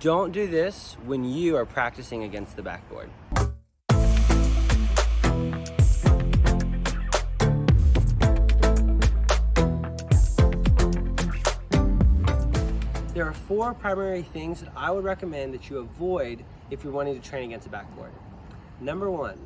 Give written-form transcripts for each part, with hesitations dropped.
Don't do this when you are practicing against the backboard. There are 4 primary things that I would recommend that you avoid if you're wanting to train against a backboard. Number 1,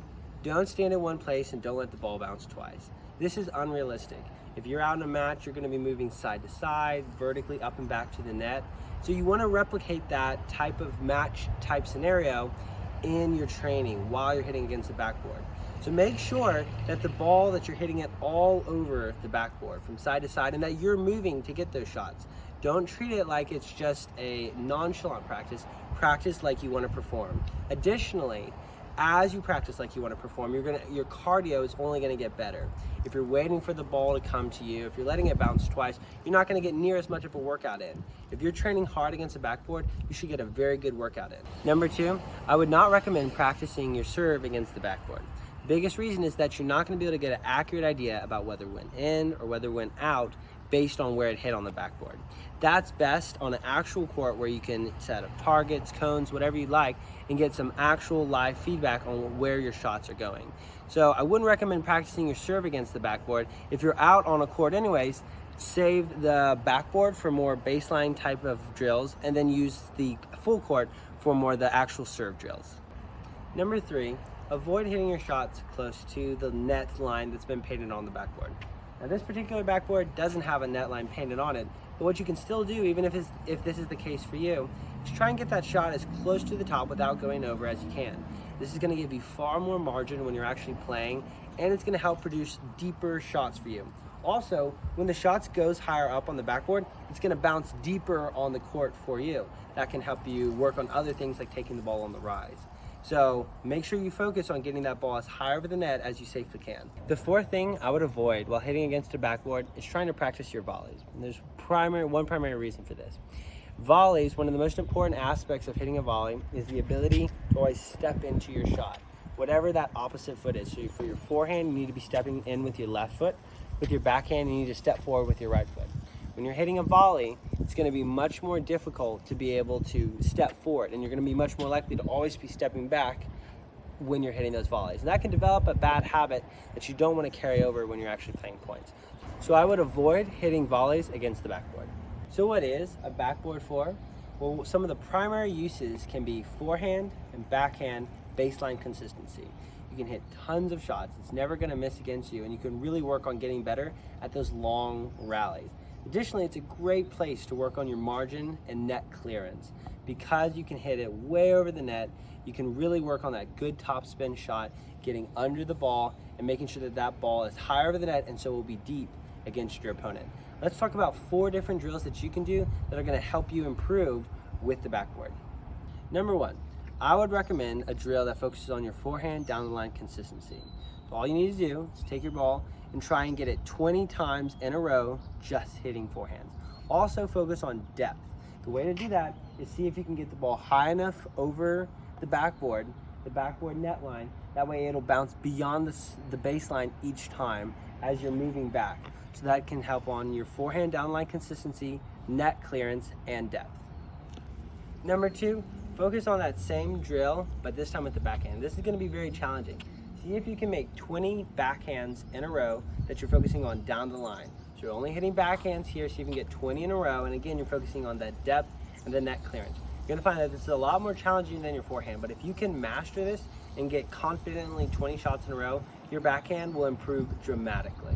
don't stand in one place and don't let the ball bounce twice. This is unrealistic. If you're out in a match, you're going to be moving side to side, vertically up and back to the net. So you want to replicate that type of match type scenario in your training while you're hitting against the backboard. So make sure that the ball that you're hitting it all over the backboard from side to side and that you're moving to get those shots. Don't treat it like it's just a nonchalant practice. Practice like you want to perform. Additionally, as you practice like you want to perform, your cardio is only going to get better. If you're waiting for the ball to come to you, if you're letting it bounce twice, you're not going to get near as much of a workout in. If you're training hard against a backboard, you should get a very good workout in. Number 2, I would not recommend practicing your serve against the backboard. The biggest reason is that you're not going to be able to get an accurate idea about whether it went in or whether it went out based on where it hit on the backboard. That's best on an actual court where you can set up targets, cones, whatever you like, and get some actual live feedback on where your shots are going. So I wouldn't recommend practicing your serve against the backboard. If you're out on a court anyways, save the backboard for more baseline type of drills and then use the full court for more the actual serve drills. Number 3, avoid hitting your shots close to the net line that's been painted on the backboard. Now this particular backboard doesn't have a net line painted on it, but what you can still do, even if this is the case for you, is try and get that shot as close to the top without going over as you can. This is going to give you far more margin when you're actually playing, and it's going to help produce deeper shots for you. Also, when the shots goes higher up on the backboard, it's going to bounce deeper on the court for you. That can help you work on other things like taking the ball on the rise. So make sure you focus on getting that ball as high over the net as you safely can. The 4th thing I would avoid while hitting against a backboard is trying to practice your volleys. And there's one primary reason for this. Volleys, one of the most important aspects of hitting a volley is the ability to always step into your shot, whatever that opposite foot is. So for your forehand, you need to be stepping in with your left foot. With your backhand, you need to step forward with your right foot. When you're hitting a volley, it's going to be much more difficult to be able to step forward, and you're going to be much more likely to always be stepping back when you're hitting those volleys. And that can develop a bad habit that you don't want to carry over when you're actually playing points. So I would avoid hitting volleys against the backboard. So what is a backboard for? Well, some of the primary uses can be forehand and backhand baseline consistency. You can hit tons of shots. It's never going to miss against you, and you can really work on getting better at those long rallies. Additionally, it's a great place to work on your margin and net clearance. Because you can hit it way over the net, you can really work on that good topspin shot, getting under the ball and making sure that that ball is high over the net and so it will be deep against your opponent. Let's talk about 4 different drills that you can do that are going to help you improve with the backboard. Number 1, I would recommend a drill that focuses on your forehand down the line consistency. So all you need to do is take your ball and try and get it 20 times in a row just hitting forehands. Also focus on depth. The way to do that is see if you can get the ball high enough over the backboard net line. That way it'll bounce beyond the baseline each time as you're moving back. So that can help on your forehand down line consistency, net clearance, and depth. Number 2, focus on that same drill, but this time with the backhand. This is going to be very challenging. See if you can make 20 backhands in a row that you're focusing on down the line. So you're only hitting backhands here, so you can get 20 in a row, and again, you're focusing on that depth and the net clearance. You're gonna find that this is a lot more challenging than your forehand, but if you can master this and get confidently 20 shots in a row, your backhand will improve dramatically.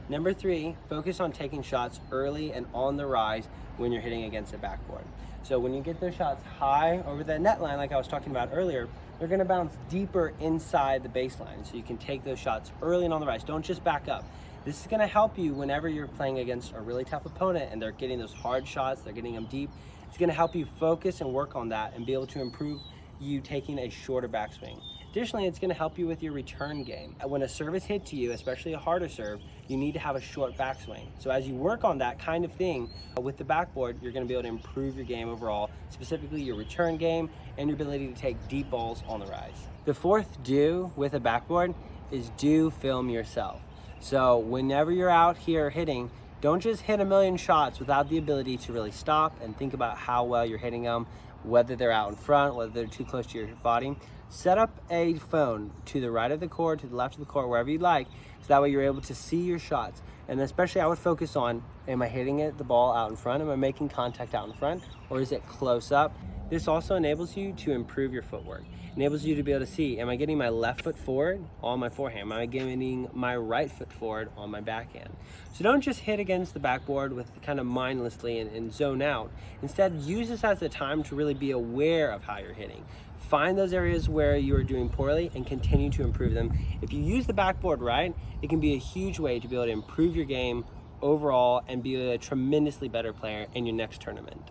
Number 3, focus on taking shots early and on the rise when you're hitting against a backboard. So when you get those shots high over the net line, like I was talking about earlier, they're going to bounce deeper inside the baseline. So you can take those shots early and on the rise. Don't just back up. This is going to help you whenever you're playing against a really tough opponent and they're getting those hard shots, they're getting them deep. It's going to help you focus and work on that and be able to improve you taking a shorter backswing. Additionally, it's going to help you with your return game. When a serve is hit to you, especially a harder serve, you need to have a short backswing. So as you work on that kind of thing with the backboard, you're going to be able to improve your game overall, specifically your return game and your ability to take deep balls on the rise. The 4th do with a backboard is do film yourself. So whenever you're out here hitting, don't just hit a million shots without the ability to really stop and think about how well you're hitting them, whether they're out in front, whether they're too close to your body. Set up a phone to the right of the court, to the left of the court, wherever you'd like, so that way you're able to see your shots. And especially I would focus on, am I hitting the ball out in front? Am I making contact out in front? Or is it close up? This also enables you to improve your footwork. Enables you to be able to see, am I getting my left foot forward on my forehand? Am I getting my right foot forward on my backhand? So don't just hit against the backboard with kind of mindlessly and zone out. Instead, use this as a time to really be aware of how you're hitting. Find those areas where you are doing poorly and continue to improve them. If you use the backboard right, it can be a huge way to be able to improve your game overall and be a tremendously better player in your next tournament.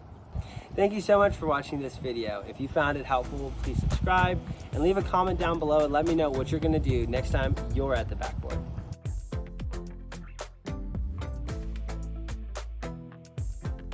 Thank you so much for watching this video. If you found it helpful, please subscribe and leave a comment down below and let me know what you're going to do next time you're at the backboard.